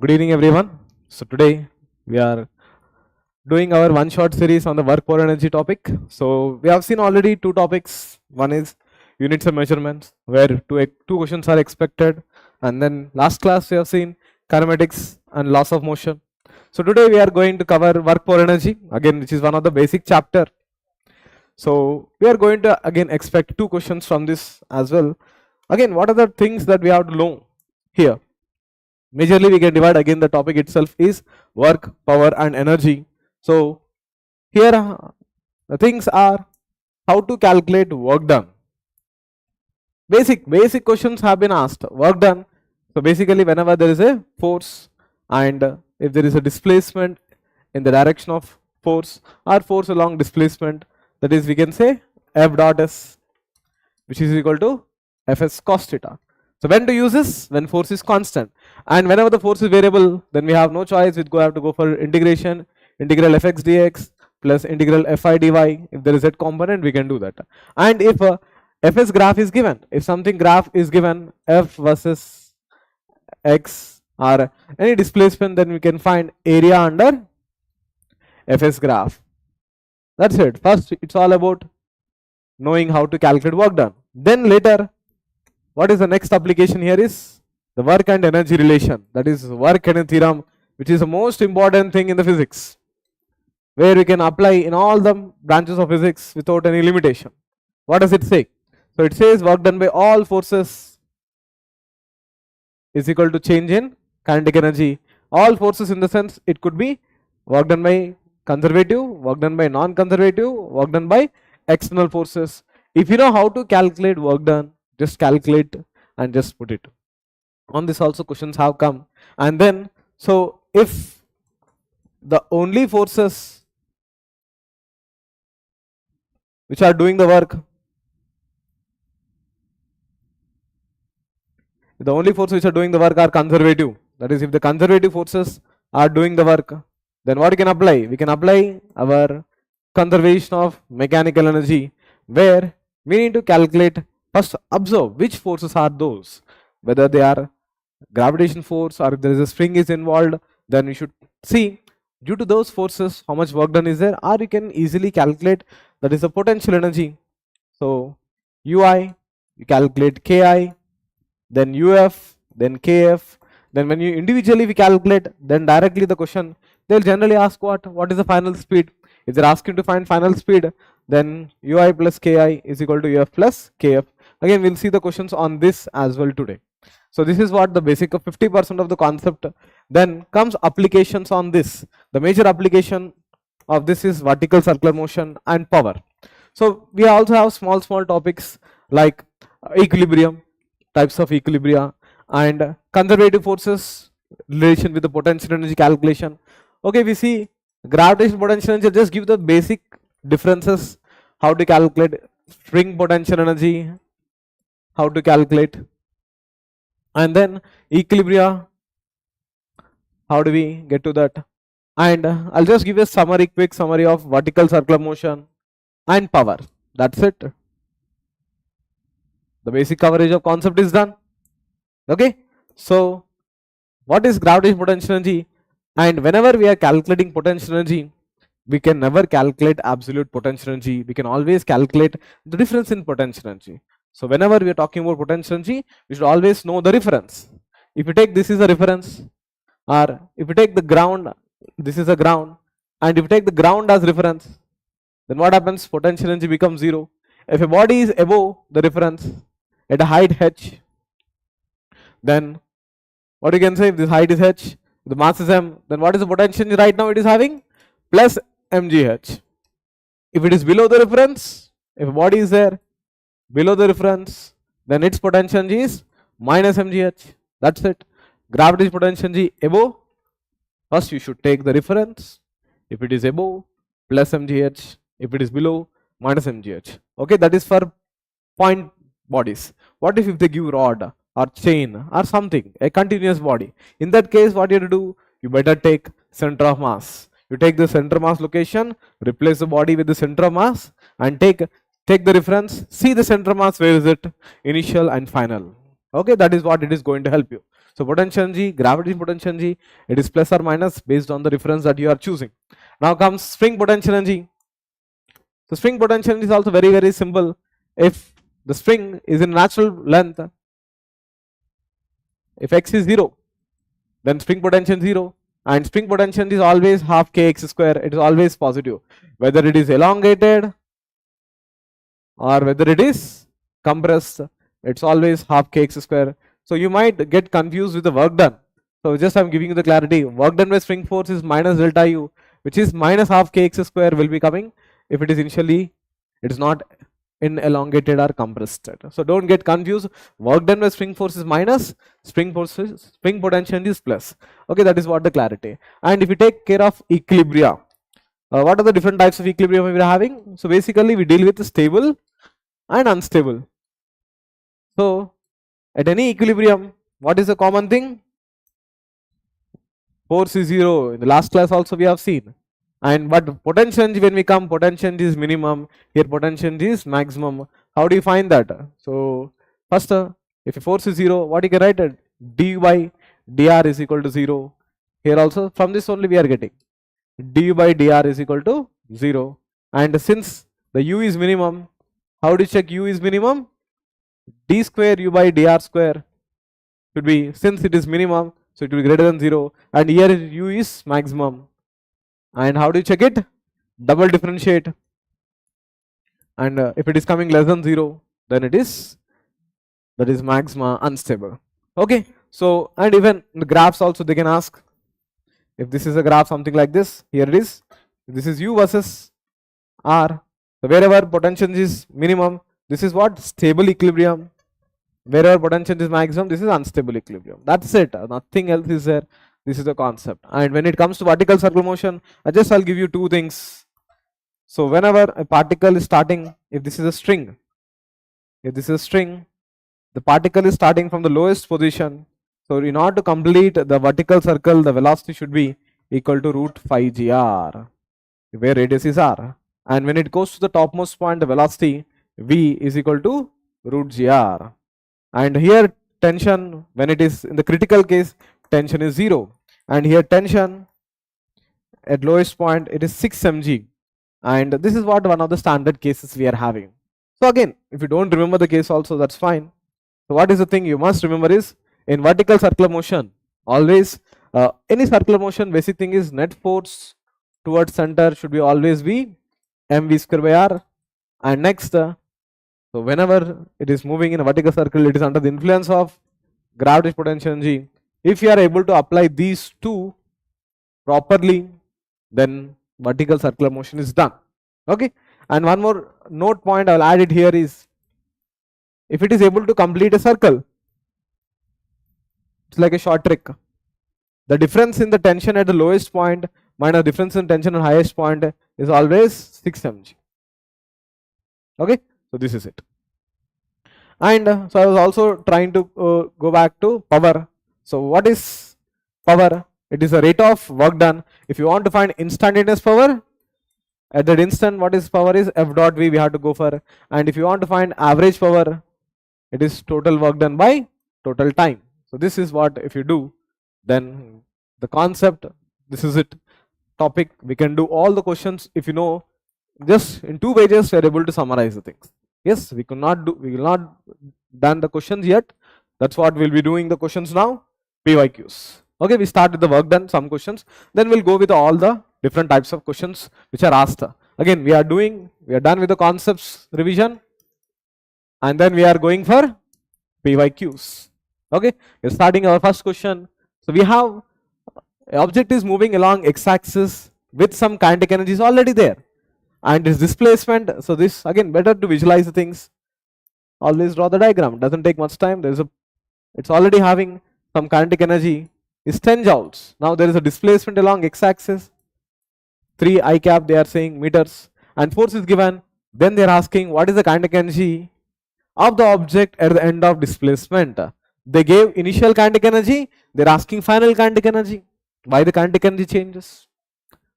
Good evening, everyone. So today we are doing our one shot series on the work power energy topic. So we have seen already two topics. One is units of measurements, where two questions are expected, and then last class we have seen kinematics and laws of motion. So today we are going to cover work power energy again, which is one of the basic chapter. So we are going to again expect two questions from this as well. Again, what are the things that we have to know here? Majorly we can divide, again the topic itself is work, power and energy. So here the things are how to calculate work done. Basic questions have been asked. Work done. So basically whenever there is a force and if there is a displacement in the direction of force or force along displacement, that is we can say F dot S, which is equal to Fs cos theta. So when to use this? When force is constant. And whenever the force is variable, then we have no choice. We have to go for integral fx dx plus integral fi dy. If there is a component, we can do that. And if fs graph is given, if something graph is given, f versus x or any displacement, then we can find area under fs graph. That's it. First, it's all about knowing how to calculate work done. Then later, what is the next application here is the work and energy relation, that is work and theorem, which is the most important thing in the physics, where we can apply in all the branches of physics without any limitation. What does it say? So it says work done by all forces is equal to change in kinetic energy. All forces in the sense it could be work done by conservative, work done by non-conservative, work done by external forces. If you know how to calculate work done, just calculate and just put it. On this also questions have come. And then, so if the only forces which are doing the work, the only forces which are doing the work are conservative, that is if the conservative forces are doing the work, then what we can apply? We can apply our conservation of mechanical energy, where we need to calculate. First, observe which forces are those, whether they are gravitation force or if there is a spring is involved, then we should see due to those forces how much work done is there, or you can easily calculate, that is the potential energy. So ui, you calculate ki, then uf, then kf. Then when you individually we calculate, then directly the question they'll generally ask what is the final speed. If they're asking to find final speed, then ui plus ki is equal to uf plus kf. Again, we'll see the questions on this as well today. So this is what the basic of 50% of the concept. Then comes applications on this. The major application of this is vertical circular motion and power. So we also have small topics like equilibrium, types of equilibria, and conservative forces relation with the potential energy calculation. Okay, we see gravitational potential energy. Just give the basic differences, how to calculate spring potential energy, how to calculate, and then equilibria, how do we get to that. And I'll just give a quick summary of vertical circular motion and power. That's it. The basic coverage of concept is done. Okay, so what is gravitational potential energy? And whenever we are calculating potential energy, we can never calculate absolute potential energy. We can always calculate the difference in potential energy. So whenever we are talking about potential energy, we should always know the reference. If you take this is a reference, or if you take the ground, this is a ground, and if you take the ground as reference, then what happens? Potential energy becomes zero. If a body is above the reference at a height h, then what you can say, if this height is h, the mass is m, then what is the potential energy right now it is having? Plus mgh. If it is below the reference, if a body is there below the reference, then its potential energy is minus mgh. That's it. Gravitational potential energy above, first you should take the reference. If it is above, plus mgh. If it is below, minus mgh. Okay, that is for point bodies. What if they give rod or chain or something, a continuous body? In that case, what you have to do? You better take center of mass. You take the center mass location, replace the body with the center of mass, and take the reference, see the center mass, where is it, initial and final. Okay, that is what it is going to help you. So potential energy, gravity potential energy, it is plus or minus based on the reference that you are choosing. Now comes spring potential energy. So spring potential energy is also very simple. If the spring is in natural length, if x is 0, then spring potential 0, and spring potential is always half kx square. It is always positive, whether it is elongated or whether it is compressed. It's always half kx square. So you might get confused with the work done. So just I'm giving you the clarity. Work done by spring force is minus delta u, which is minus half kx square will be coming if it is initially, it is not in elongated or compressed state. So don't get confused. Work done by spring force is minus, spring potential is plus. Okay, that is what the clarity. And if you take care of equilibria, what are the different types of equilibrium we are having? So basically we deal with stable and unstable. So at any equilibrium, what is the common thing? Force is 0. In the last class also we have seen. And but potential energy, when we come, potential energy is minimum. Here potential energy is maximum. How do you find that? So first, if force is 0, what you can write? Du by dr is equal to 0. Here also from this only we are getting du by dr is equal to 0. And since the u is minimum, how do you check u is minimum? D square u by dr square should be, since it is minimum, so it will be greater than 0, and here u is maximum. And how do you check it? Double differentiate, and if it is coming less than 0, then it is, that is maxima unstable. Okay, so and even in the graphs also they can ask, if this is a graph something like this, here it is, this is u versus r. So wherever potential is minimum, this is what? Stable equilibrium. Wherever potential is maximum, this is unstable equilibrium. That's it. Nothing else is there. This is the concept. And when it comes to vertical circular motion, I'll give you two things. So whenever a particle is starting, if this is a string, the particle is starting from the lowest position. So in order to complete the vertical circle, the velocity should be equal to root phi gr, where radius is r. And when it goes to the topmost point, the velocity v is equal to root gr. And here tension, when it is in the critical case, tension is 0. And here tension at lowest point, it is 6 mg. And this is what one of the standard cases we are having. So again, if you don't remember the case also, that's fine. So what is the thing you must remember is, in vertical circular motion, always any circular motion, basic thing is net force towards center should be always be mv square by r. And next, so whenever it is moving in a vertical circle, it is under the influence of gravitational potential energy. If you are able to apply these two properly, then vertical circular motion is done. Okay. And one more note point I will add it here is, if it is able to complete a circle, it's like a short trick. The difference in the tension at the lowest point minus difference in tension at highest point is always 6 mg. Okay. So this is it. And so I was also trying to go back to power. So what is power? It is a rate of work done. If you want to find instantaneous power, at that instant, what is power is F dot V we have to go for. And if you want to find average power, it is total work done by total time. So this is what, if you do, then the concept, this is it. Topic, we can do all the questions. If you know, just in 2 pages we are able to summarize the things. Yes, we will not done the questions yet. That's what we'll be doing the questions now. PYQs. Okay, we start with the work done, some questions. Then we'll go with all the different types of questions which are asked. Again, we are done with the concepts revision. And then we are going for PYQs. Okay, we're starting our first question. So we have object is moving along x-axis with some kinetic energy is already there. And its displacement, so this again better to visualize the things. Always draw the diagram, doesn't take much time. It's already having some kinetic energy is 10 joules. Now there is a displacement along x-axis, 3 I cap they are saying meters, and force is given. Then they are asking what is the kinetic energy of the object at the end of displacement. They gave initial kinetic energy, they are asking final kinetic energy. Why the kinetic energy changes?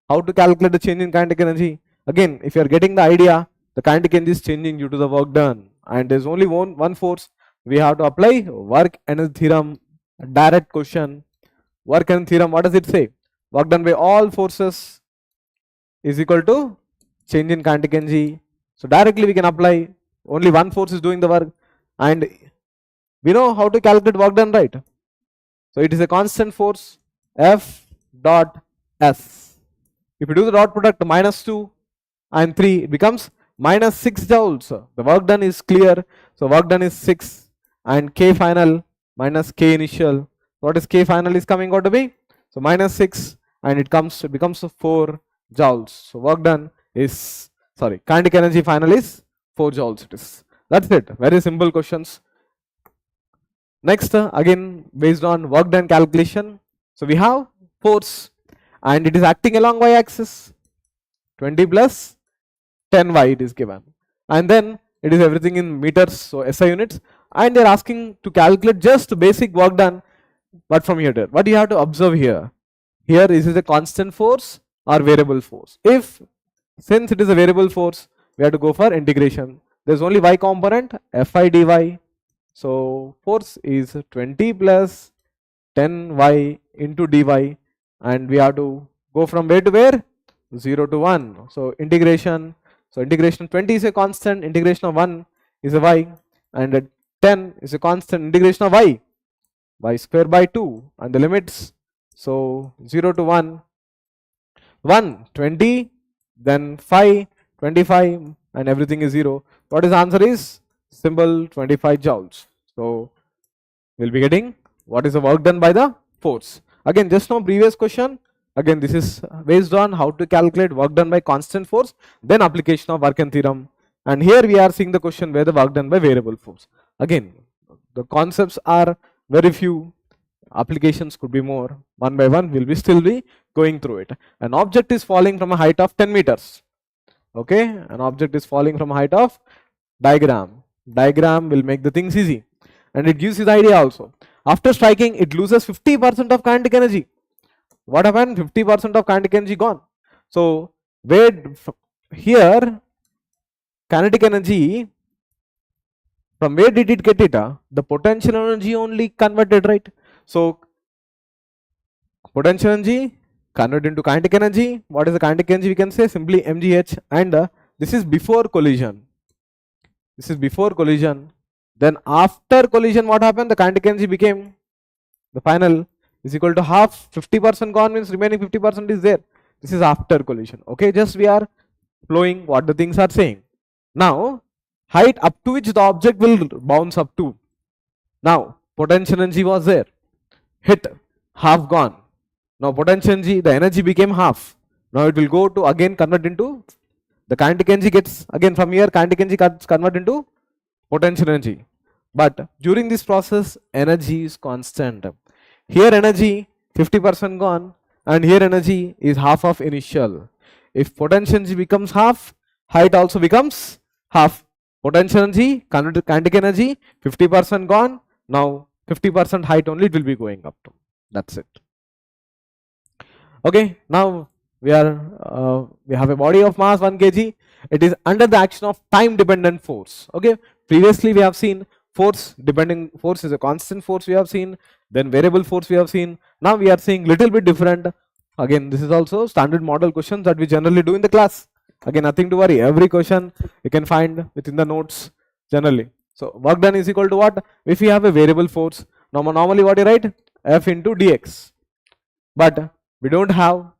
How to calculate the change in kinetic energy? Again, if you are getting the idea, the kinetic energy is changing due to the work done, and there is only one force. we have to apply work energy theorem, direct question. Work energy theorem, what does it say? Work done by all forces is equal to change in kinetic energy. So directly we can apply, only one force is doing the work, and we know how to calculate work done, right? So it is a constant force F dot S. If you do the dot product -2 and 3, it becomes -6 joules. The work done is clear. So work done is 6 and K final minus K initial. What is K final is coming out to be? So -6 and it becomes 4 joules. So work done is, sorry, kinetic energy final is 4 joules it is. That's it. Very simple questions. Next, again based on work done calculation. So we have force and it is acting along y axis. 20 plus 10y it is given, and then it is everything in meters, so SI units, and they are asking to calculate just basic work done. But from here to what you have to observe here, is it a constant force or variable force? Since it is a variable force, we have to go for integration. There is only y component, Fi dy. So force is 20 plus 10y into dy, and we have to go from where to where? 0 to 1. So integration. So integration 20 is a constant, integration of 1 is a y, and 10 is a constant, integration of y square by 2, and the limits. So 0 to 1, 1, 20, then 5, 25, and everything is 0. What is the answer is? Simple 25 joules. So we'll be getting what is the work done by the force. Again, just from previous question, again this is based on how to calculate work done by constant force, then application of work and theorem. And here we are seeing the question where the work done by variable force. Again, the concepts are very few, applications could be more. One by one we'll be still be going through it. An object is falling from a height of 10 meters. Okay, an object is falling from a height of, diagram will make the things easy, and it gives you the idea also. After striking, it loses 50% of kinetic energy. What happened? 50% of kinetic energy gone. So where here kinetic energy, from where did it get it? The potential energy only converted, right? So potential energy converted into kinetic energy. What is the kinetic energy? We can say simply mgh, and this is before collision. This is before collision. Then after collision, what happened? The kinetic energy became, the final is equal to half. 50% gone means remaining 50% is there. This is after collision. Okay, just we are flowing what the things are saying. Now height up to which the object will bounce up to. Now potential energy was there, hit, half gone. Now potential energy, the energy became half. Now it will go to again convert into, the kinetic energy gets again from here, kinetic energy convert into potential energy. But during this process, energy is constant. Here energy 50% gone, and here energy is half of initial. If potential energy becomes half, height also becomes half. Potential energy convert to kinetic energy, 50% gone. Now 50% height only it will be going up to. That's it. Okay, now we have a body of mass 1 kg. It is under the action of time dependent force. Okay, previously we have seen force is a constant force we have seen, then variable force we have seen. Now we are seeing little bit different. Again, this is also standard model questions that we generally do in the class. Again, nothing to worry, every question you can find within the notes generally. So work done is equal to what? If we have a variable force, normally what you write? F into dx. But we don't have,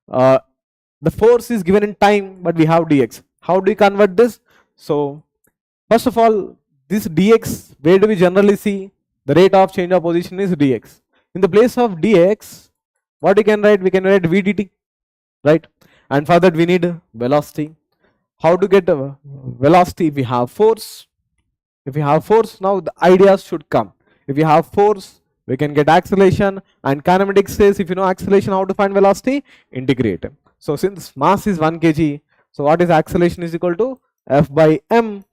the force is given in time, but we have dx. How do we convert this? So first of all, this dx, where do we generally see? The rate of change of position is dx. In the place of dx, what we can write? We can write v dt, right? And for that we need velocity. How to get velocity? If we have force, now the ideas should come. If we have force, we can get acceleration, and kinematics says if you know acceleration, how to find velocity? Integrate. So since mass is 1 kg, so what is acceleration is equal to F by m,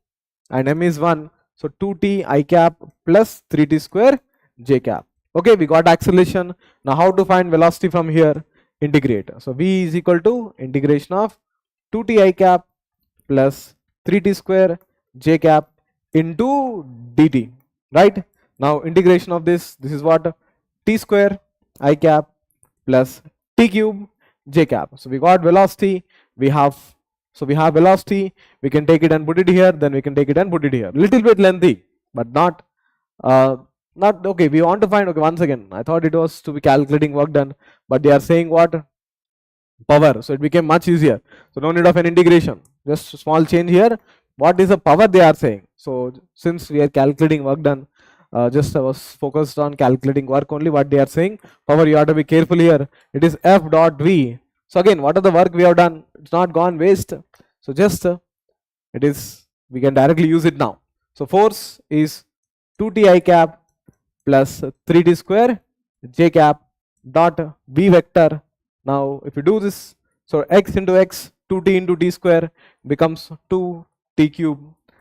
and m is 1. So 2t I cap plus 3t square j cap. Okay, we got acceleration. Now how to find velocity from here? Integrate. So v is equal to integration of 2t I cap plus 3t square j cap into dt. right? Now integration of this is what? T square I cap plus T cube J cap. So we got velocity, we have, so we have velocity, we can take it and put it here, then we can take it and put it here. Little bit lengthy, but uh, not okay. We want to find, okay, once again, I thought it was to be calculating work done, but they are saying what? Power. So it became much easier. So no need of an integration. Just small change here. What is the power they are saying? So since we are calculating work done, just I was focused on calculating work only. What they are saying, power, you have to be careful here. It is F dot V. So again, what are the work we have done? It's not gone waste. So just it is, we can directly use it now. So force is 2t I cap plus 3t square J cap dot V vector. Now if you do this, so x into x, 2t into t square becomes 2t cube,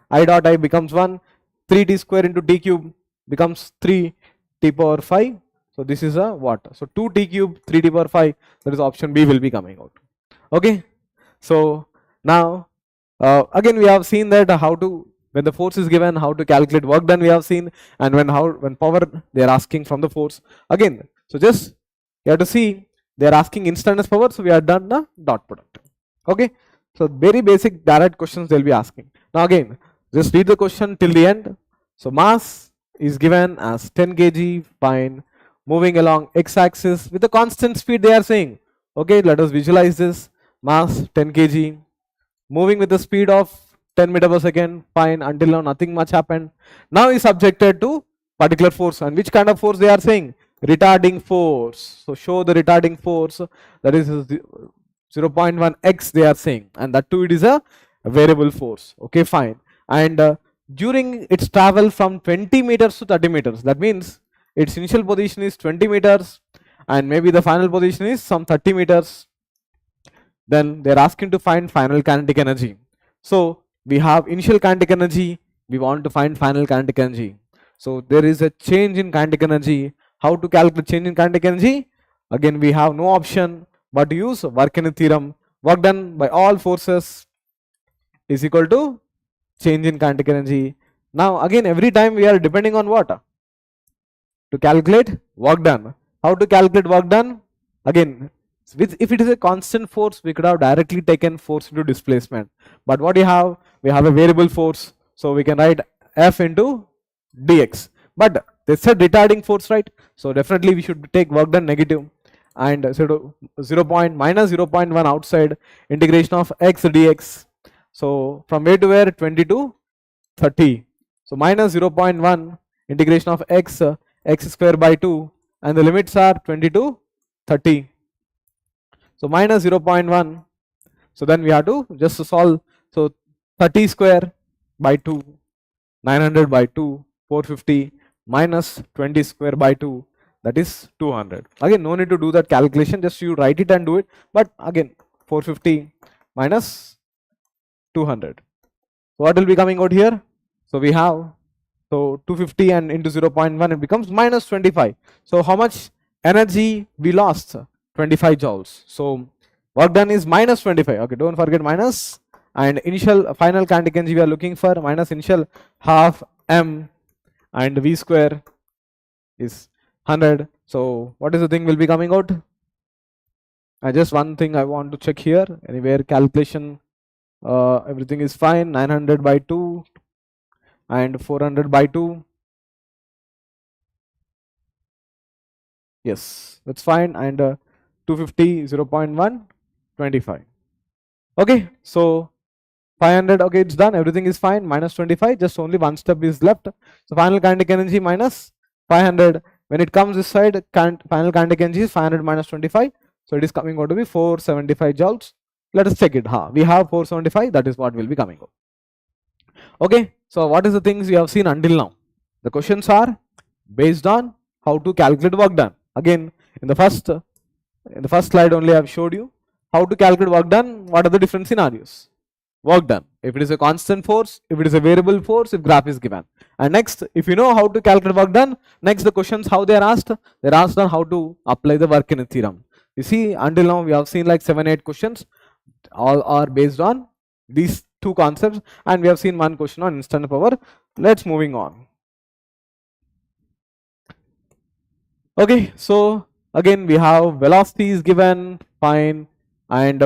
I dot I becomes 1, 3t square into t cube becomes 3t power 5. So this is a what? So 2t cube 3t power 5, that is option B will be coming out. Okay, so now again we have seen that how to, when the force is given, how to calculate work done we have seen, and when power they are asking from the force again. So just you have to see, they are asking instantaneous power, so we have done the dot product. Okay, so very basic direct questions they'll be asking. Now again, just read the question till the end. So mass is given as 10 kg, fine, moving along x-axis with a constant speed they are saying. Okay, let us visualize this. Mass 10 kg, moving with the speed of 10 meter per second, fine, until now nothing much happened. Now is subjected to particular force, and which kind of force they are saying? Retarding force. So show the retarding force, that is 0.1 x they are saying, and that too it is a variable force. Okay, fine. And during its travel from 20 meters to 30 meters, that means its initial position is 20 meters and maybe the final position is some 30 meters. Then they're asking to find final kinetic energy. So we have initial kinetic energy, we want to find final kinetic energy. So there is a change in kinetic energy. How to calculate change in kinetic energy? Again, we have no option but to use work in theorem. Work done by all forces is equal to change in kinetic energy. Now again, every time we are depending on what? To calculate work done. How to calculate work done? Again, if it is a constant force, we could have directly taken force into displacement. But what we have a variable force. So we can write F into dx. But they said retarding force, right? So definitely we should take work done negative. And so 0.1 outside, integration of x dx. So from where to where? 20 to 30. So minus 0.1 integration of x square by 2, and the limits are 20 to 30. So minus 0.1. So then we have to just solve. So 30 square by 2, 900 by 2, 450 minus 20 square by 2, that is 200. Again, no need to do that calculation, just you write it and do it. But again, 450 minus 200. So what will be coming out here? So we have, so 250 and into 0.1, it becomes minus 25. So how much energy we lost? 25 joules. So work done is minus 25. Okay, don't forget minus, and initial final kinetic energy we are looking for, minus initial half m, and v square is 100. So what is the thing will be coming out? Just one thing I want to check here. Anywhere calculation, everything is fine. 900 by 2 and 400 by 2. Yes, that's fine. And 250, 0.1, 25. Okay, so 500, okay, it's done. Everything is fine. Minus 25, just only one step is left. So final kinetic energy minus 500. When it comes this side, final kinetic energy is 500 minus 25. So it is coming out to be 475 joules. Let us check it. We have 475. That is what will be coming out. Okay, so what is the things we have seen until now? The questions are based on how to calculate work done. Again, in the first slide only I have showed you how to calculate work done. What are the different scenarios? Work done, if it is a constant force, if it is a variable force, if graph is given. And next, if you know how to calculate work done, next the questions how they are asked. They are asked on how to apply the work in a theorem. You see, until now we have seen like 7-8 questions. All are based on these two concepts, and we have seen one question on instant power. Let's moving on. Okay, so again we have velocity is given, fine, and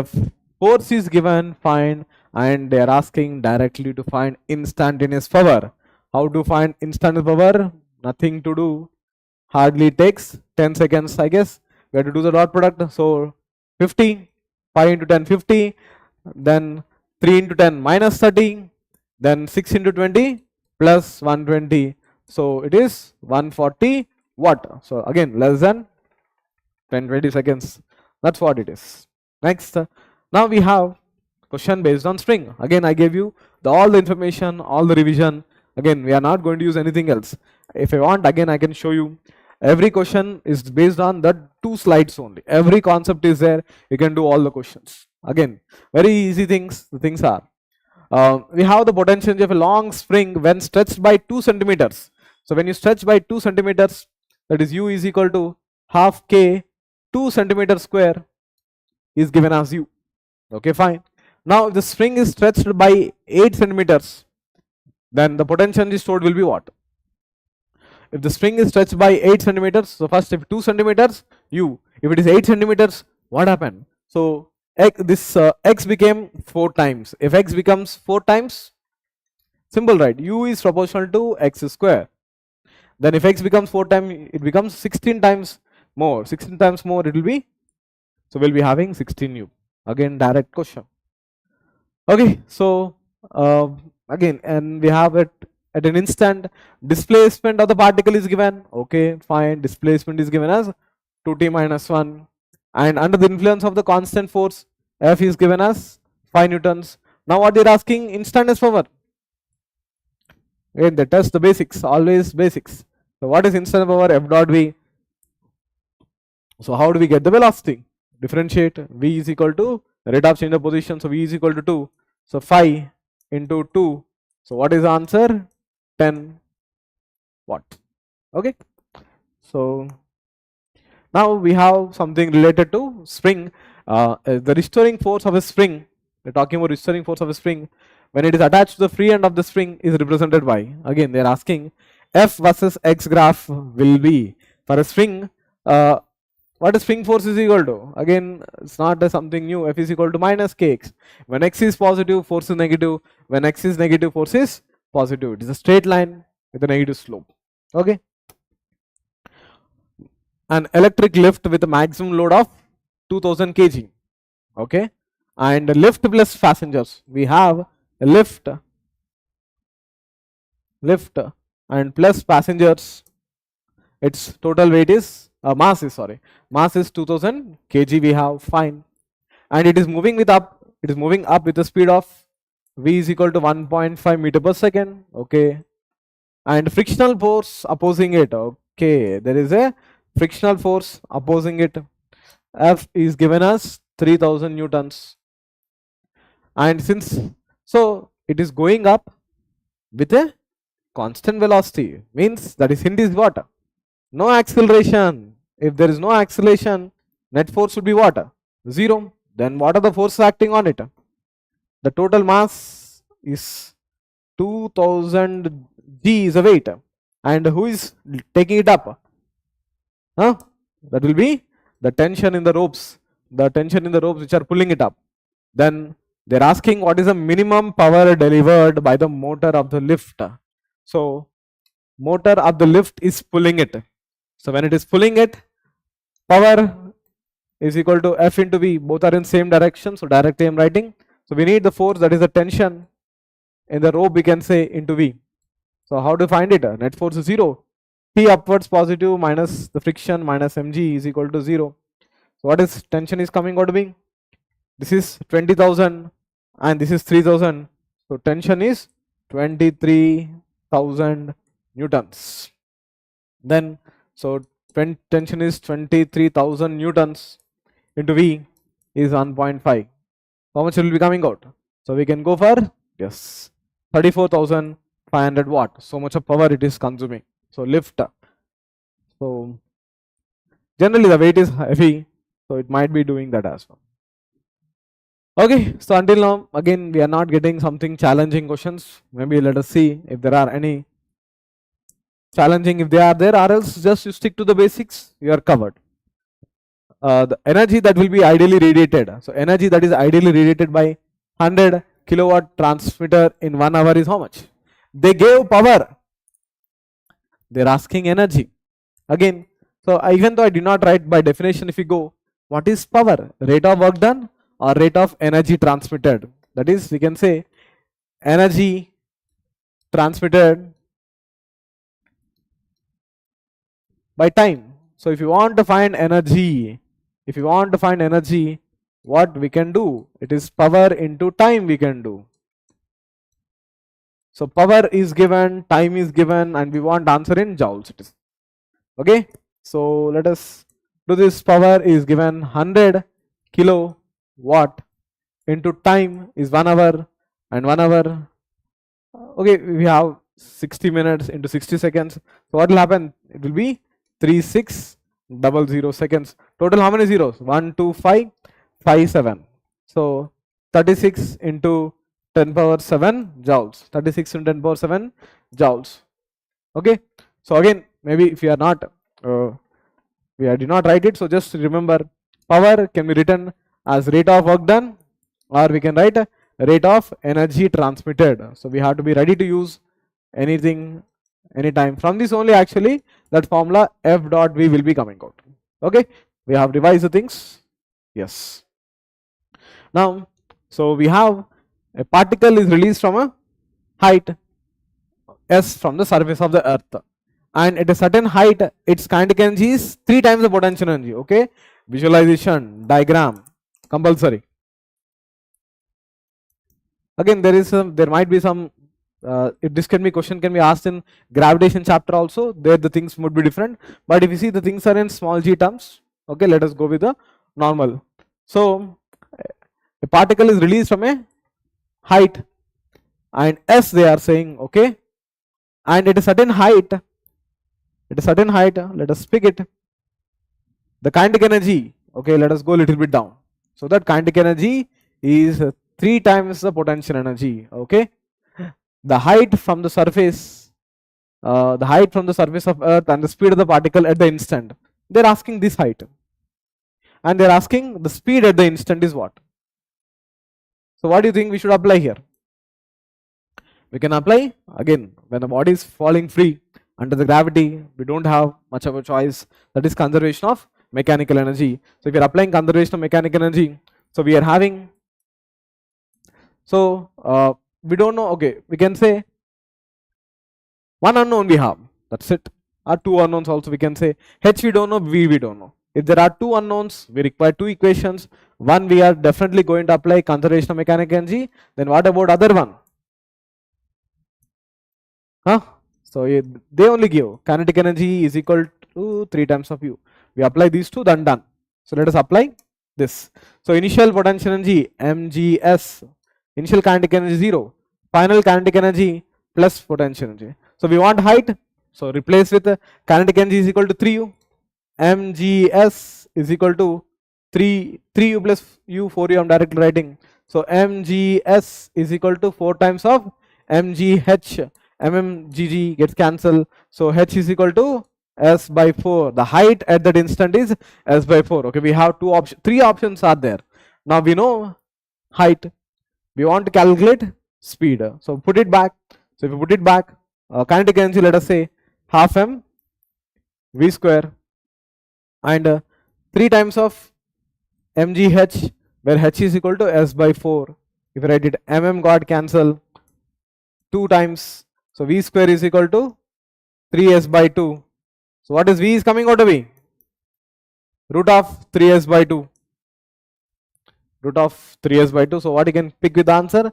force is given, fine, and they are asking directly to find instantaneous power. How to find instantaneous power? Nothing to do. Hardly takes 10 seconds, I guess. We have to do the dot product. So 50, 5 into 10, 50, then 3 into 10 minus 30, then 6 into 20 plus 120. So it is 140 watt. So again less than 10-20 seconds. That's what it is. Next, now we have question based on string. Again I gave you all the information, all the revision. Again we are not going to use anything else. If I want, again I can show you. Every question is based on the 2 slides only. Every concept is there. You can do all the questions. Again, very easy things. The things are. We have the potential of a long spring when stretched by 2 centimeters. So when you stretch by 2 centimeters, that is u is equal to half k 2 centimeters square is given as u. Okay, fine. Now if the spring is stretched by 8 centimeters, then the potential stored will be what? If the string is stretched by 8 centimeters, so first if 2 centimeters, u. If it is 8 centimeters, what happened? So x became 4 times. If x becomes 4 times, simple, right? U is proportional to x square. Then if x becomes 4 times, it becomes 16 times more. 16 times more it will be. So we'll be having 16u. Again, direct question. Okay, so again, and we have it at an instant. Displacement of the particle is given. Okay, fine. Displacement is given as 2t minus 1. And under the influence of the constant force, F is given as 5 newtons. Now what they're asking, instantaneous power. Again, they test the basics, always basics. So what is instantaneous power? F dot V. So how do we get the velocity? Differentiate. V is equal to rate of change of position. So V is equal to 2. So 5 into 2. So what is the answer? 10 watt. Okay. So now we have something related to spring. The restoring force of a spring. We're talking about restoring force of a spring. When it is attached to the free end of the spring is represented by. Again, they're asking F versus X graph will be for a spring. What is spring force is equal to? Again, it's not something new. F is equal to minus kx. When x is positive, force is negative. When x is negative, force is positive. It is a straight line with a negative slope. Okay. An electric lift with a maximum load of 2000 kg. Okay. And lift plus passengers. We have a lift and plus passengers. Its total weight is mass is 2000 kg. We have, fine, and it is moving with up. It is moving up with the speed of v is equal to 1.5 meter per second. Okay, and frictional force opposing it. Okay, there is a frictional force opposing it. F is given as 3000 newtons, and since so it is going up with a constant velocity, means that is hint is what? No acceleration. If there is no acceleration, net force would be what? 0. Then what are the forces acting on it? The total mass is 2000 g is a weight, and who is taking it up? That will be the tension in the ropes. The tension in the ropes which are pulling it up. Then they're asking what is the minimum power delivered by the motor of the lift. So motor of the lift is pulling it. So when it is pulling it, power is equal to F into V. Both are in same direction. So directly I am writing. So we need the force, that is the tension in the rope, we can say, into V. So how to find it? Net force is 0. P upwards positive minus the friction minus mg is equal to 0. So what is tension is coming out to be? This is 20,000 and this is 3,000. So tension is 23,000 newtons. Then so tension is 23,000 newtons into V is 1.5. How much will be coming out? So we can go for, yes, 34,500 watt. So much of power it is consuming. So lift. So generally the weight is heavy, so it might be doing that as well. Okay, so until now, again, we are not getting something challenging questions. Maybe let us see if there are any challenging if they are there, or else just you stick to the basics, you are covered. The energy that will be ideally radiated, so energy that is ideally radiated by 100 kilowatt transmitter in 1 hour is how much? They gave power, they're asking energy. Again, so even though I did not write by definition, if you go, what is power? Rate of work done or rate of energy transmitted? That is, we can say energy transmitted by time. So if you want to find energy, what we can do? It is power into time we can do. So power is given, time is given, and we want answer in joules. It is okay. So let us do this. Power is given 100 kilowatt into time is 1 hour, and 1 hour. Okay, we have 60 minutes into 60 seconds. So what will happen? It will be 3600 seconds. Total how many zeros? 1, 2, 5, 5, 7. So 36 into 10 power 7 joules. 36 into 10 power 7 joules. Okay. So again, maybe if you are not, we did not write it. So just remember, power can be written as rate of work done, or we can write rate of energy transmitted. So we have to be ready to use anything, anytime. From this only actually that formula F dot V will be coming out. Okay, we have revised the things. Yes. Now, so we have a particle is released from a height S from the surface of the earth, and at a certain height its kinetic energy is 3 times the potential energy. Okay, visualization diagram compulsory. Again, there might be some if this can be question can be asked in gravitation chapter also, there the things would be different, but if you see the things are in small g terms. Okay, let us go with the normal. So a particle is released from a height and S they are saying, okay, and at a certain height, let us pick it, the kinetic energy, okay, let us go a little bit down. So that kinetic energy is 3 times the potential energy. Okay, the height from the surface of earth and the speed of the particle at the instant, they're asking this height, and they're asking the speed at the instant is what. So what do you think we should apply here? We can apply again when the body is falling free under the gravity, we don't have much of a choice, that is conservation of mechanical energy. So if you're applying conservation of mechanical energy, so we are having, so we don't know, okay, we can say one unknown we have, that's it, or 2 unknowns also we can say. H we don't know, V we don't know. If there are 2 unknowns, we require 2 equations. One we are definitely going to apply conservation of mechanical energy. Then what about other one? So they only give kinetic energy is equal to 3 times of U. We apply these two, then done. So let us apply this. So initial potential energy mgs, initial kinetic energy 0, final kinetic energy plus potential energy. So we want height, so replace with kinetic energy is equal to 3U, mgs is equal to 3U plus U, 4U I'm directly writing. So mgs is equal to 4 times of mgh, mmgg gets cancelled. So h is equal to s by 4. The height at that instant is s by 4. Okay, we have 3 options are there. Now we know height, we want to calculate speed. So put it back. So if you put it back, kinetic energy, let us say half m v square, and 3 times of mgh, where h is equal to s by 4. If you write it, got cancel, 2 times, so v square is equal to 3s by 2. So what is v is coming out to be? Root of 3s by 2. Root of 3s by 2. So what you can pick with the answer?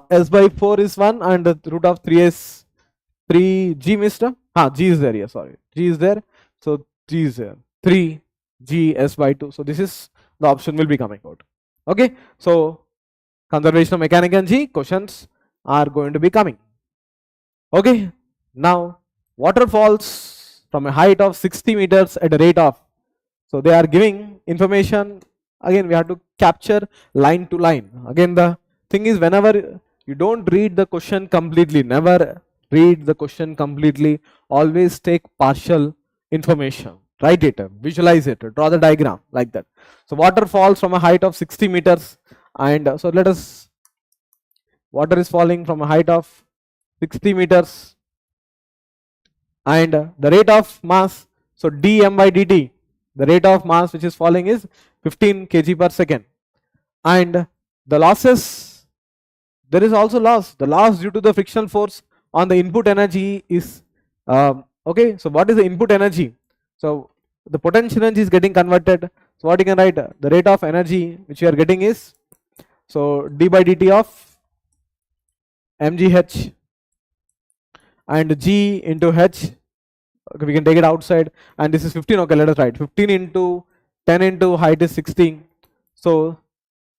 S by 4 is 1 and the root of 3s, 3g missed. G is there, yeah, sorry. G is there. So g is there. 3g s by 2. So this is the option will be coming out. Okay. So conservation of mechanical energy questions are going to be coming. Okay. Now water falls from a height of 60 meters at a rate of, so they are giving information. Again we have to capture line to line. Again the thing is, whenever you don't read the question completely, never read the question completely. Always take partial information. Write it, visualize it, draw the diagram like that. So water falls from a height of 60 meters, and so let us, water is falling from a height of 60 meters, and the rate of mass, so dm by dt, the rate of mass which is falling is 15 kg per second, and the losses, there is also loss. The loss due to the frictional force on the input energy is okay. So what is the input energy? So the potential energy is getting converted. So what you can write, the rate of energy which you are getting is, so d by dt of mgh, and g into h, okay, we can take it outside, and this is 15. Okay, let us write 15 into 10 into height is 16, so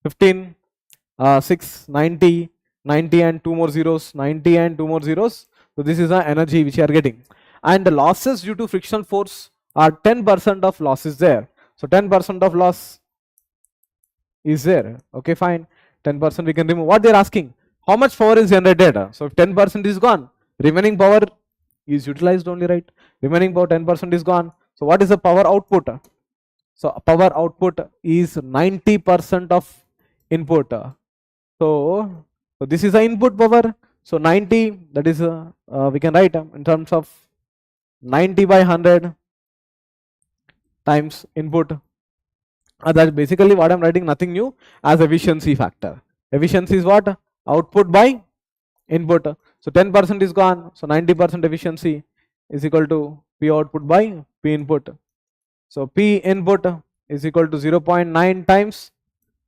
15 6 90 90 and 2 more zeros, 90 and 2 more zeros. So this is the energy which you are getting, and the losses due to frictional force are 10% of loss is there. So 10% of loss is there. Okay, fine, 10% we can remove. What they are asking, how much power is generated? So if 10% is gone, remaining power is utilized only, right? Remaining power 10% is gone. So what is the power output? So power output is 90% of input. So this is the input power. So 90, that is we can write in terms of 90 by 100 times input. That's basically what I'm writing, nothing new, as efficiency factor. Efficiency is what? Output by input. So 10% is gone. So 90% efficiency is equal to P output by P input. So P input is equal to 0.9 times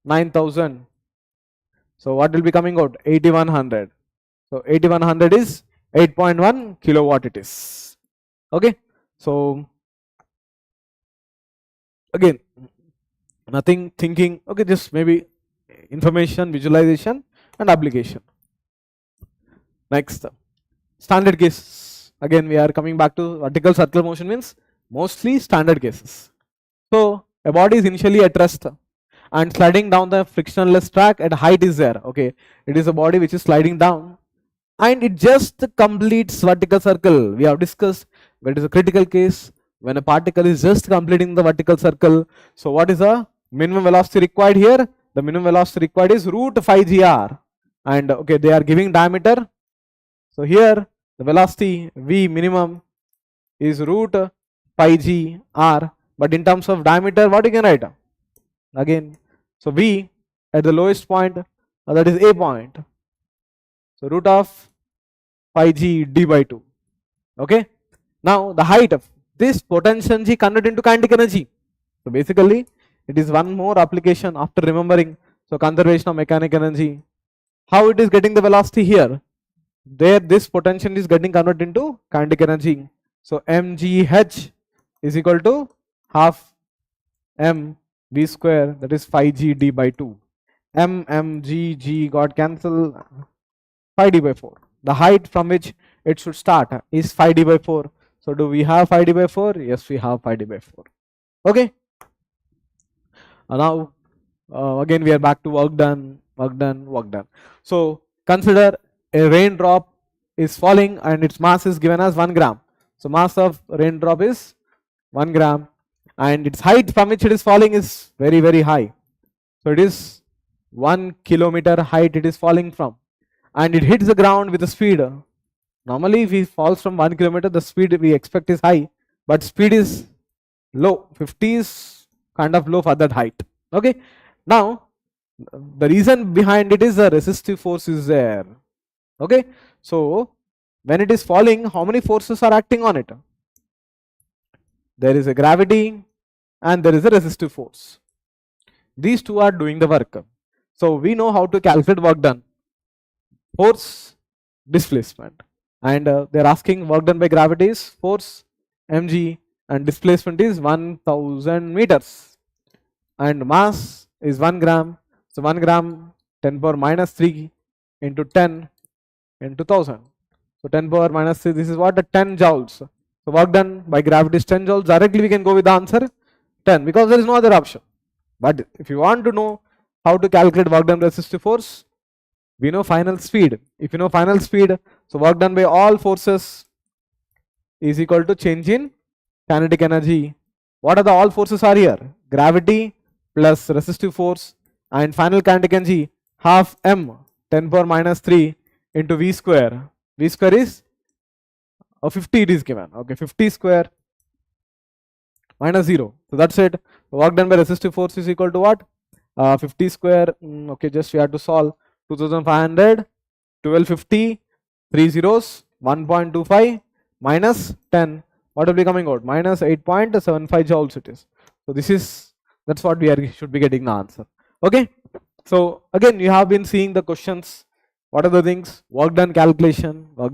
9000. So what will be coming out? 8100. So 8100 is 8.1 kilowatt it is. Okay. So again, nothing thinking. Okay, just maybe information, visualization and application. Next, standard cases. Again, we are coming back to vertical circular motion, means mostly standard cases. So a body is initially at rest and sliding down the frictionless track at height is there. Okay, it is a body which is sliding down and it just completes vertical circle. We have discussed that is a critical case when a particle is just completing the vertical circle. So what is the minimum velocity required here? The minimum velocity required is root 5 gr, and okay, they are giving diameter. So here the velocity v minimum is root 5 gr, but in terms of diameter, what you can write? Again, so v at the lowest point, that is a point, so root of 5g d by 2. Okay, now the height of this potential energy converted into kinetic energy. So basically it is one more application after remembering. So conservation of mechanical energy, how it is getting the velocity here, there this potential is getting converted into kinetic energy. So mgh is equal to half m v square, that is 5g d by 2. G got cancelled, 5d by 4. The height from which it should start is 5d by 4. So do we have 5d by 4? Yes, we have 5d by 4. Okay. Now again we are back to work done. So consider a raindrop is falling and its mass is given as 1 gram. So mass of raindrop is 1 gram and its height from which it is falling is very, very high. So it is 1 kilometer height it is falling from, and it hits the ground with a speed. Normally if it falls from 1 kilometer, the speed we expect is high, but speed is low. 50 is kind of low for that height. Okay. Now the reason behind it is the resistive force is there. Okay. So when it is falling, how many forces are acting on it? There is a gravity and there is a resistive force. These two are doing the work. So we know how to calculate work done. Force, displacement, and they are asking work done by gravity is force mg and displacement is 1000 meters and mass is 1 gram. So 1 gram 10 power minus 3 into 10 into 1000. So 10 power minus 3, this is what? 10 joules. So work done by gravity is 10 joules. Directly we can go with the answer 10 because there is no other option. But if you want to know how to calculate work done resistive force, we know final speed. If you know final speed, So work done by all forces is equal to change in kinetic energy. What are the all forces are here? Gravity plus resistive force and final kinetic energy half m 10 power minus 3 into v square. V square is 50 it is given. Okay, 50 square minus 0. So that's it. The work done by resistive force is equal to what? 50 square. Okay, just we have to solve 2500, 1250, 3 zeros, 1.25 minus 10. What will be coming out? Minus 8.75 joules it is. So this is, that's what we are should be getting the answer. Okay. So again, you have been seeing the questions. What are the things? Work done calculation, work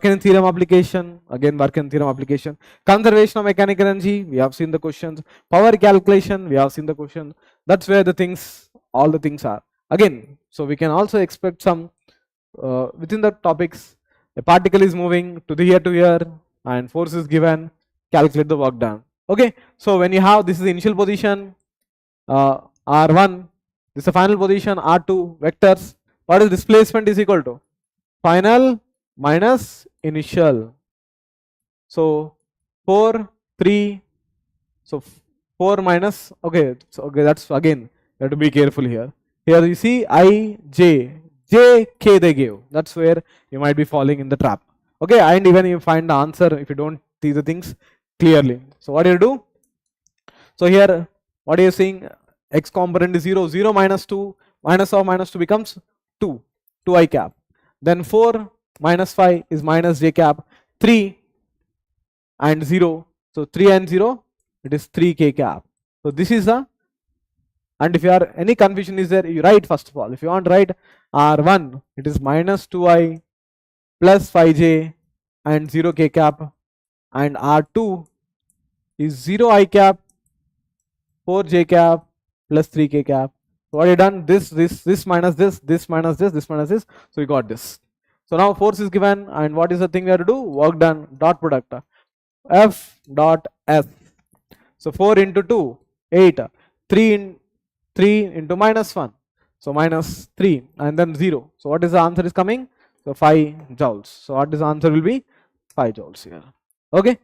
and theorem application, again work and theorem application, conservation of mechanical energy, we have seen the questions, power calculation, we have seen the questions. That's where the things, all the things are. Again, so we can also expect some within the topics, a particle is moving to here and force is given, calculate the work done. Okay, so when you have, this is the initial position, R1, this is the final position, R2, vectors. What is displacement is equal to? Final minus initial. So 4, 3, so 4 minus, okay, so okay, that's again, you have to be careful here. Here you see I, J, K they gave. That's where you might be falling in the trap. Okay, and even you find the answer if you don't see the things clearly. So what do you do? So here, what are you seeing? X component is 0, 0 minus 2, minus of minus 2 becomes 2, 2i cap. Then 4 minus 5 is minus j cap, 3 and 0. So 3 and 0, it is 3k cap. So this is the, and if you are any confusion is there, you write first of all. If you want to write R1, it is minus 2i plus 5j and 0k cap, and R2 is 0i cap, 4j cap plus 3k cap. So what you done? This minus this minus this minus this. So we got this. So now force is given, and what is the thing we have to do? Work done, dot product, F dot S. So 4 into 2, 8, 3 into minus 1. So minus 3 and then 0. So what is the answer is coming? So 5 joules. So what is the answer will be? 5 joules here. Okay.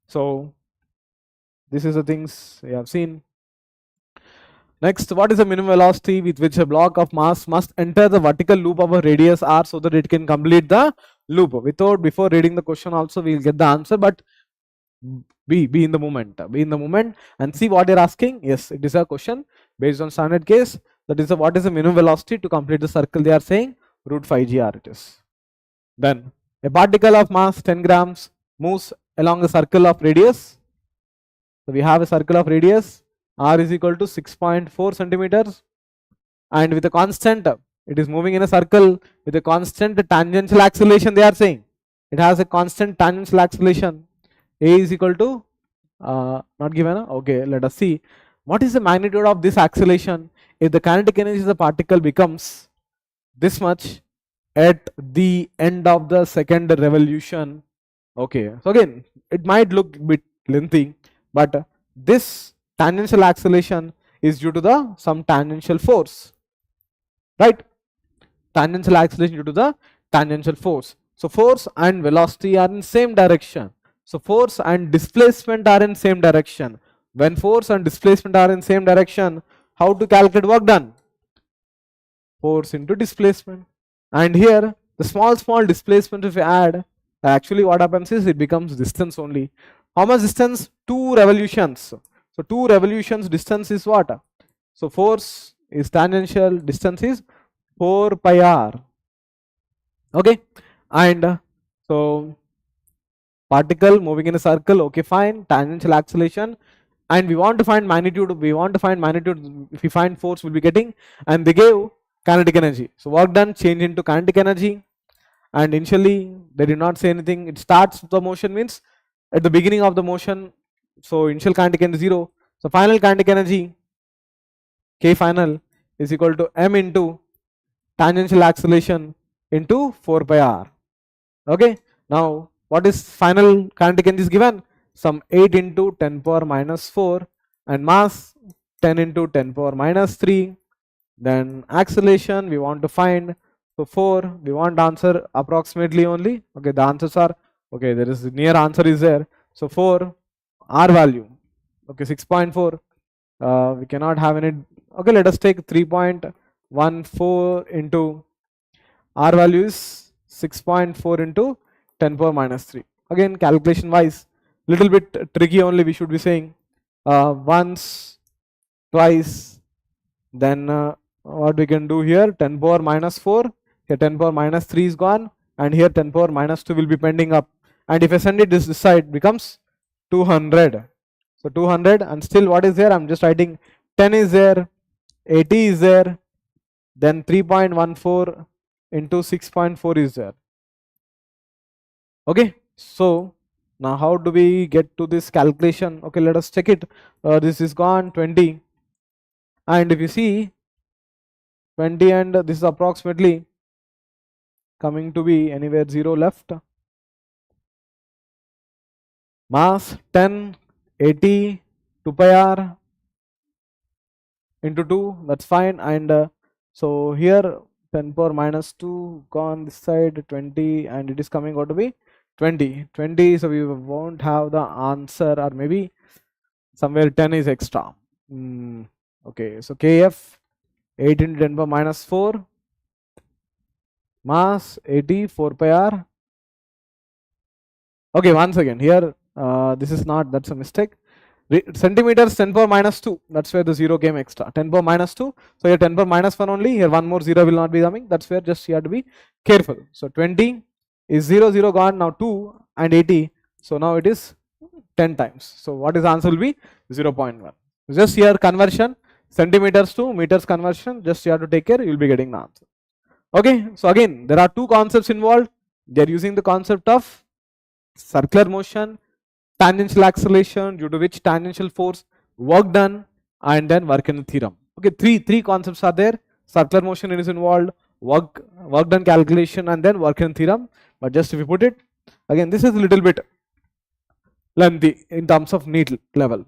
So this is the things we have seen. Next, what is the minimum velocity with which a block of mass must enter the vertical loop of a radius r so that it can complete the loop? Before reading the question also we will get the answer, but be in the moment, and see what they are asking. Yes, it is a question based on standard case. That is what is the minimum velocity to complete the circle? They are saying root 5 gr it is. Then a particle of mass 10 grams moves along a circle of radius. So we have a circle of radius, r is equal to 6.4 centimeters, and with a constant, it is moving in a circle with a constant tangential acceleration. They are saying it has a constant tangential acceleration. A is equal to not given. Okay, let us see what is the magnitude of this acceleration if the kinetic energy of the particle becomes this much at the end of the second revolution. Okay, so again it might look a bit lengthy, but this tangential acceleration is due to the some tangential force, right? Tangential acceleration due to the tangential force. So force and velocity are in same direction. So force and displacement are in same direction. When force and displacement are in same direction, how to calculate work done? Force into displacement. And here the small displacement if you add, actually what happens is it becomes distance only. How much distance? 2 revolutions. So 2 revolutions distance is what? So force is tangential, distance is 4 pi r. Okay, and so particle moving in a circle. Okay, fine, tangential acceleration, and we want to find magnitude. If we find force, we'll be getting, and they gave kinetic energy. So work done change into kinetic energy, and initially they did not say anything. It starts the motion means at the beginning of the motion. So initial kinetic energy 0. So final kinetic energy K final is equal to m into tangential acceleration into 4 pi r. Okay. Now what is final kinetic energy is given? Some 8 into 10 power minus 4 and mass 10 into 10 power minus 3. Then acceleration we want to find So 4, we want answer approximately only. Okay, the answers are, okay, there is near answer is there. So 4, R value, okay, 6.4. We cannot have any, okay, let us take 3.14 into R value is 6.4 into 10 power minus 3. Again, calculation wise, little bit tricky only, we should be saying. Once, twice, then what we can do here, 10 power minus 4, here 10 power minus 3 is gone, and here 10 power minus 2 will be pending up. And if I send it this side, becomes 200. So 200, and still what is there? I'm just writing 10 is there, 80 is there, then 3.14 into 6.4 is there. Okay, so now how do we get to this calculation? Okay, let us check it. This is gone 20, and if you see 20 and this is approximately coming to be anywhere 0 left. Mass 10, 80, 2 pi r into 2, that's fine. And so here 10 power minus 2 gone this side, 20, and it is coming out to be 20. So we won't have the answer, or maybe somewhere 10 is extra. Okay, so kf 8 into 10 power minus 4, mass 80, 4 pi r. Okay, once again here this is not, that's a mistake. Centimeters 10 power minus 2, that's where the 0 came extra. 10 power minus 2, so here 10 power minus 1 only, here one more 0 will not be coming, that's where just you have to be careful. So 20 is 0, 0 gone, now 2 and 80, so now it is 10 times. So what is the answer will be 0.1. Just here conversion, centimeters to meters conversion, just you have to take care, you will be getting the answer. Okay, so again there are two concepts involved. They are using the concept of circular motion, tangential acceleration due to which tangential force, work done, and then work in the theorem. Okay, three concepts are there. Circular motion is involved, work done calculation, and then work in theorem. But just if you put it, again this is a little bit lengthy in terms of NEET level.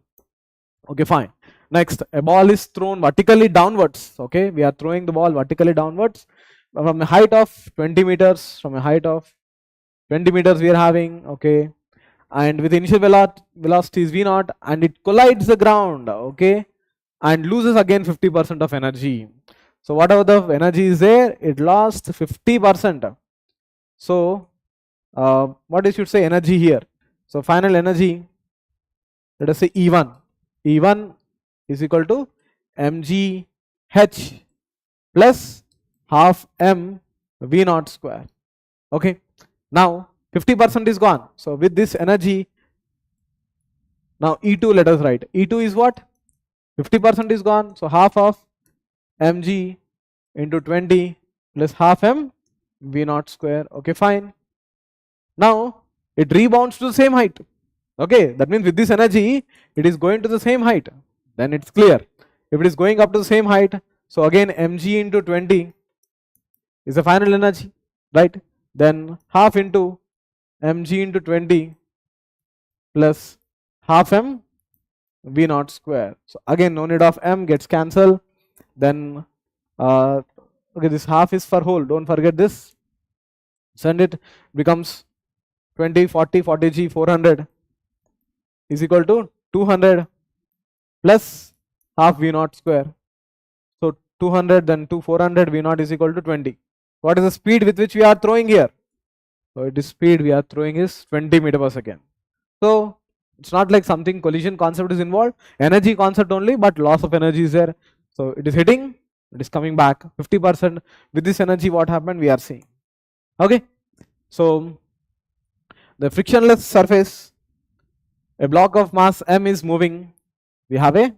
Okay, fine. Next, a ball is thrown vertically downwards. Okay, we are throwing the ball vertically downwards from a height of 20 meters. From a height of 20 meters we are having, okay, and with initial velocity is v naught, and it collides the ground, okay, and loses again 50% of energy. So whatever the energy is there, it lost 50%. So what is should say energy here? So final energy, let us say E1 is equal to mgh plus half m v naught square. Okay, now 50% is gone. So with this energy, now E2 let us write. E2 is what? 50% is gone. So half of mg into 20 plus half m v naught square. Okay, fine. Now it rebounds to the same height. Okay, that means with this energy, it is going to the same height. Then it's clear. If it is going up to the same height, so again mg into 20 is the final energy, right? Then half into mg into 20 plus half m v naught square. So again no need of m, gets cancelled. Then okay, this half is for whole, don't forget this. Send it, becomes 20, 40, 40g, 400 is equal to 200 plus half v naught square. So 200 then 400, v naught is equal to 20. What is the speed with which we are throwing here? So it is speed we are throwing is 20 meter per second. So it's not like something collision concept is involved, energy concept only, but loss of energy is there. So it is hitting, it is coming back 50%. With this energy, what happened we are seeing. Okay, so the frictionless surface, a block of mass m is moving. We have a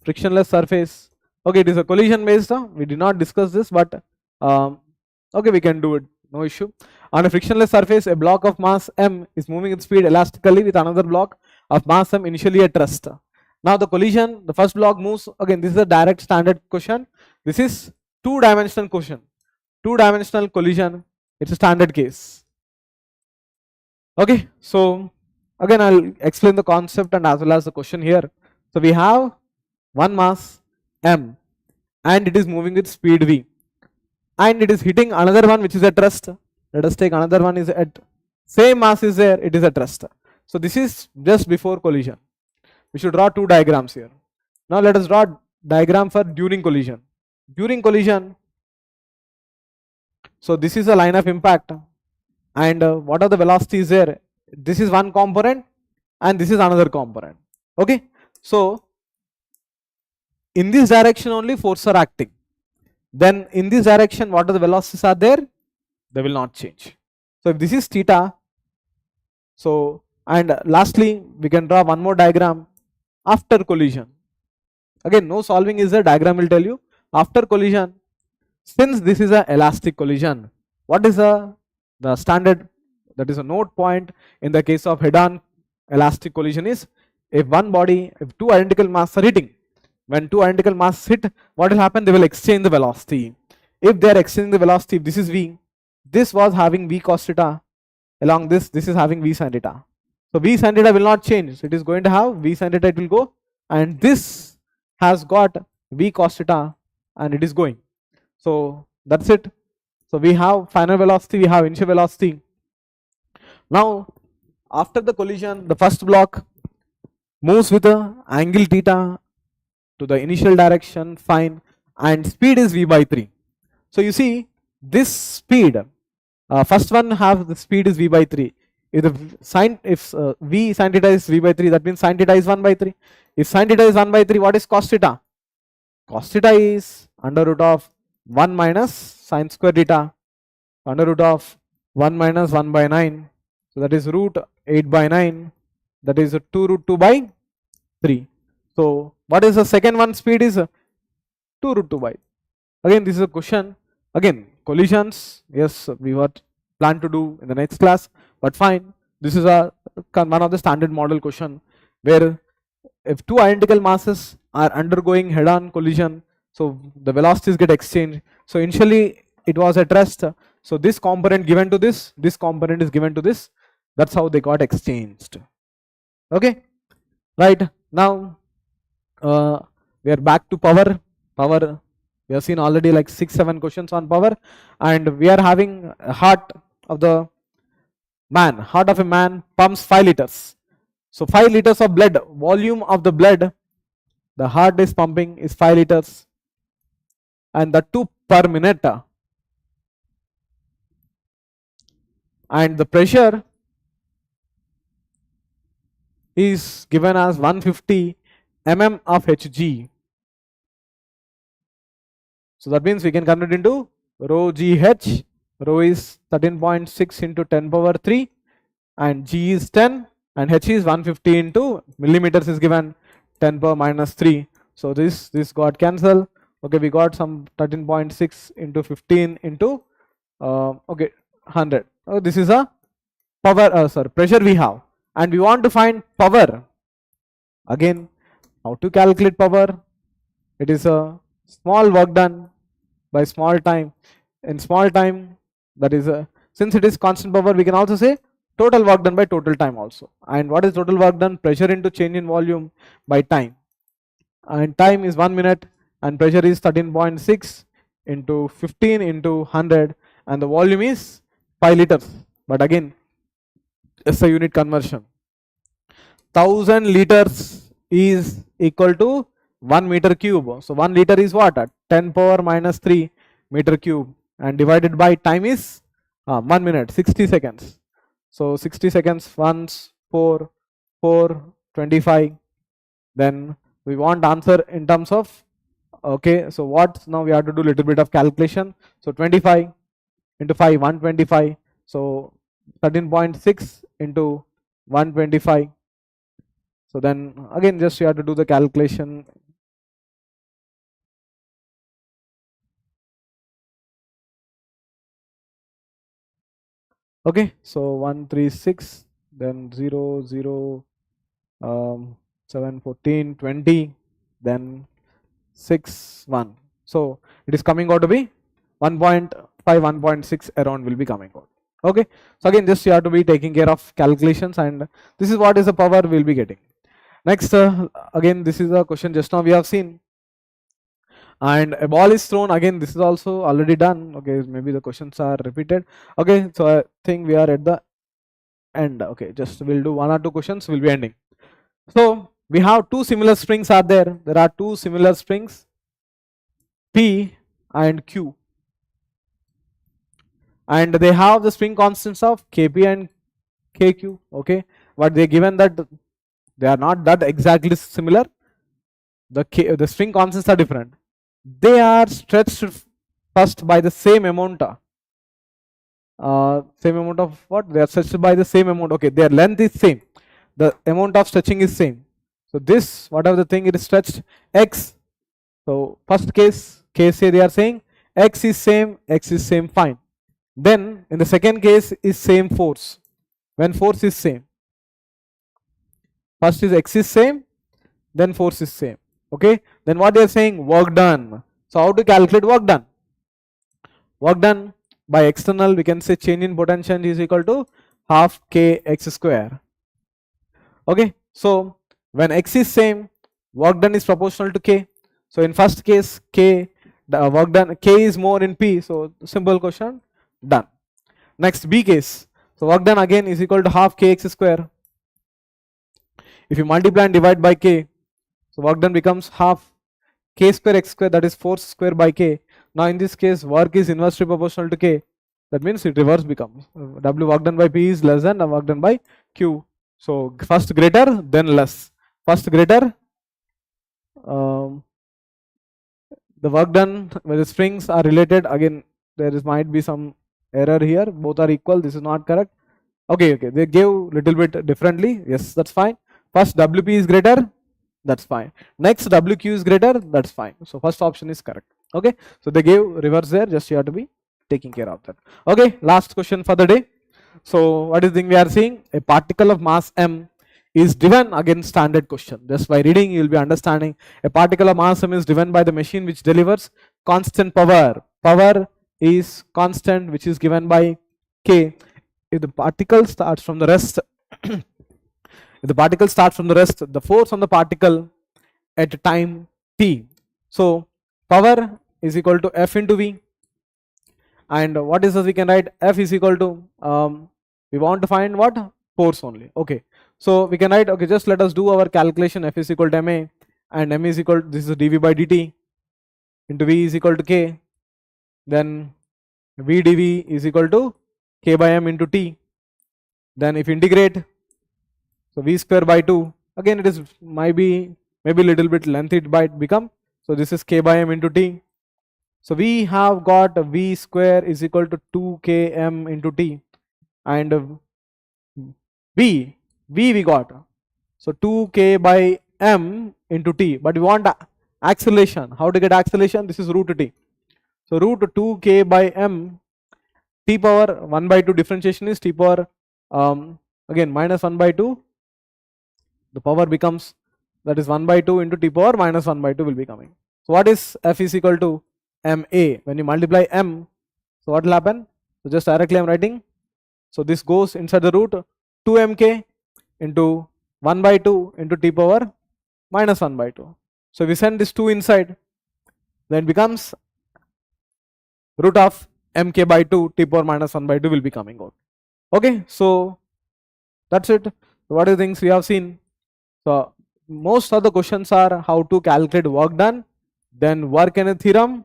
frictionless surface. Okay, it is a collision based. We did not discuss this, but okay, we can do it, no issue. On a frictionless surface, a block of mass m is moving with speed elastically with another block of mass m initially at rest. Now the collision, the first block moves. Again, this is a direct standard question. This is two-dimensional question. Two-dimensional collision, it's a standard case. Okay, so again I'll explain the concept and as well as the question here. So we have one mass m, and it is moving with speed v, and it is hitting another one which is at rest. Let us take another one is at same mass is there, it is at rest. So this is just before collision. We should draw two diagrams here. Now let us draw diagram for during collision. During collision, so this is a line of impact, and what are the velocities there? This is one component and this is another component. Okay, so in this direction only forces are acting. Then in this direction, what are the velocities are there? They will not change. So if this is theta, so and lastly we can draw one more diagram after collision. Again, no solving is there, diagram will tell you. After collision, since this is a elastic collision, what is the standard, that is a note point in the case of head-on elastic collision is, if one body, if two identical masses are hitting, when two identical masses hit, what will happen? They will exchange the velocity. If they are exchanging the velocity, if this is v, this was having v cos theta, along this is having v sin theta. So v sin theta will not change, it is going to have v sin theta, it will go, and this has got v cos theta and it is going. So that's it. So we have final velocity, we have initial velocity. Now after the collision, the first block moves with a angle theta to the initial direction, fine, and speed is v by 3. So you see this speed, first one have the speed is v by 3. If the v sin theta is v by 3, that means sin theta is 1 by 3. If sin theta is 1 by 3, what is cos theta? Cos theta is under root of 1 minus sin square theta, under root of 1 minus 1 by 9. So that is root 8 by 9, that is 2 root 2 by 3. So what is the second one? Speed is 2 root 2 by. Again, this is a question. Again, collisions, yes, we were planned to do in the next class, but fine. This is one of the standard model question where if two identical masses are undergoing head-on collision, so the velocities get exchanged. So initially it was at rest. So this component given to this component is given to this. That's how they got exchanged. Okay, right. Now we are back to power. Power, we have seen already like 6-7 questions on power, and we are having a heart of a man pumps 5 liters. So 5 liters of blood, volume of the blood the heart is pumping is 5 liters, and the 2 per minute, and the pressure is given as 150 mm of Hg. So that means we can convert into rho GH. Rho is 13.6 into 10 power 3, and G is 10, and H is 150 into millimeters is given 10 power minus 3. So this got cancelled. Okay, we got some 13.6 into 15 into okay 100. This is a power, pressure we have, and we want to find power. Again, how to calculate power? It is a small work done by small time. In small time, that is since it is constant power, we can also say total work done by total time also. And what is total work done? Pressure into change in volume by time, and time is 1 minute, and pressure is 13.6 into 15 into 100, and the volume is 5 liters. But again, it's a unit conversion. 1000 liters is equal to 1 meter cube. So 1 liter is what? 10 power minus 3 meter cube, and divided by time is 1 minute, 60 seconds. So 60 seconds once 4, 25. Then we want answer in terms of, okay, so what now we have to do little bit of calculation. So 25 into 5, 125. So 13.6 into 125. So then again just you have to do the calculation. Okay, so 136, then 0, 0, 7, 14, 20, then 6, 1. So it is coming out to be 1.5, 1.6 around will be coming out. Okay, so again just you have to be taking care of calculations, and this is what is the power we will be getting. Next, again this is a question just now we have seen. and a ball is thrown. Again, this is also already done. Okay, maybe the questions are repeated. Okay, so I think we are at the end. Okay, just we'll do 1 or 2 questions, we'll be ending. So we have two similar springs are there. There are two similar springs, P and Q, and they have the spring constants of Kp and Kq. Okay, but they given that they are not that exactly similar. The string constants are different. They are stretched first by the same amount of what? They are stretched by the same amount. Okay, their length is same. The amount of stretching is same. So this, whatever the thing it is stretched, x. So first case they are saying x is same, fine. Then in the second case is same force. When force is same, first is x is same, then force is same. Okay, then what they are saying, work done. So how to calculate work done? Work done by external, we can say change in potential is equal to half kx square. Okay, so when x is same, work done is proportional to k. So in first case, k, the work done, k is more in p. So simple question done. Next B case, so work done again is equal to half kx square. If you multiply and divide by k, so work done becomes half k square x square, that is force square by k. Now in this case, work is inversely proportional to k. That means it reverse becomes W work done by P is less than work done by Q. So first greater, then less. First greater, the work done where the springs are related. Again, there is might be some error here. Both are equal. This is not correct. Okay, they gave little bit differently. Yes, that's fine. First WP is greater. That's fine. Next WQ is greater. That's fine. So first option is correct. Okay. So they gave reverse there. Just you have to be taking care of that. Okay. Last question for the day. So what is the thing we are seeing? A particle of mass m is driven, again standard question. Just by reading you will be understanding. A particle of mass m is driven by the machine which delivers constant power. Power is constant, which is given by k. If the particle starts from the rest, the force on the particle at time t. So power is equal to F into V. And what is this? We can write F is equal to, we want to find what? Force only. Okay. So we can write, okay, just let us do our calculation. F is equal to ma, and m is equal to, this is dv by dt, into V is equal to k. Then V dv is equal to k by m into t. Then if integrate, so V square by 2, again it is maybe little bit lengthy it might become. So this is k by m into t. So we have got V square is equal to 2km into t, and V we got, so 2k by m into t, but we want acceleration. How to get acceleration? This is root t. So root 2k by m, t power 1 by 2 differentiation is t power again minus 1 by 2. The power becomes, that is 1 by 2 into t power minus 1 by 2 will be coming. So what is F is equal to ma? When you multiply m, so what will happen? So just directly I am writing. So this goes inside the root 2mk into 1 by 2 into t power minus 1 by 2. So we send this 2 inside, then becomes root of mk by 2 t power minus 1 by 2 will be coming out. Okay, so that's it. So what are the things we have seen? So most of the questions are how to calculate work done, then work in a theorem.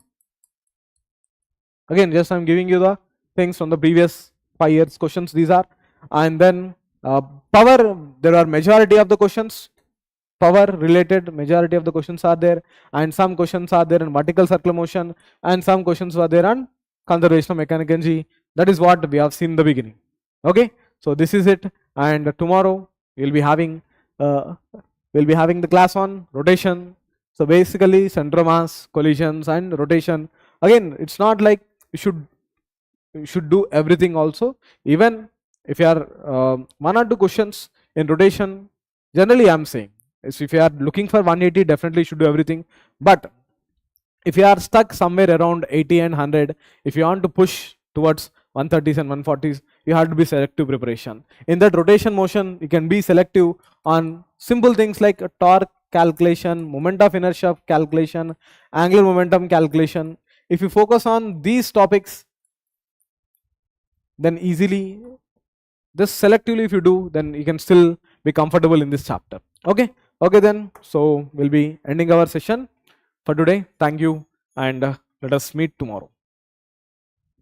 Again, just I am giving you the things from the previous 5 years questions these are, and then power, there are majority of the questions power related, majority of the questions are there, and some questions are there in vertical circular motion, and some questions are there on conservation of mechanical energy. That is what we have seen in the beginning. Okay, so this is it, and tomorrow we'll be having the class on rotation. So basically center of mass, collisions and rotation. Again, it's not like you should do everything also. Even if you are 1 or 2 questions in rotation, generally I am saying, is if you are looking for 180, definitely you should do everything. But if you are stuck somewhere around 80 and 100, if you want to push towards 130s and 140s, you have to be selective preparation. In that rotation motion, you can be selective on simple things like a torque calculation, moment of inertia calculation, angular momentum calculation. If you focus on these topics, then easily, just selectively if you do, then you can still be comfortable in this chapter. Okay then, so we'll be ending our session for today. Thank you, and let us meet tomorrow.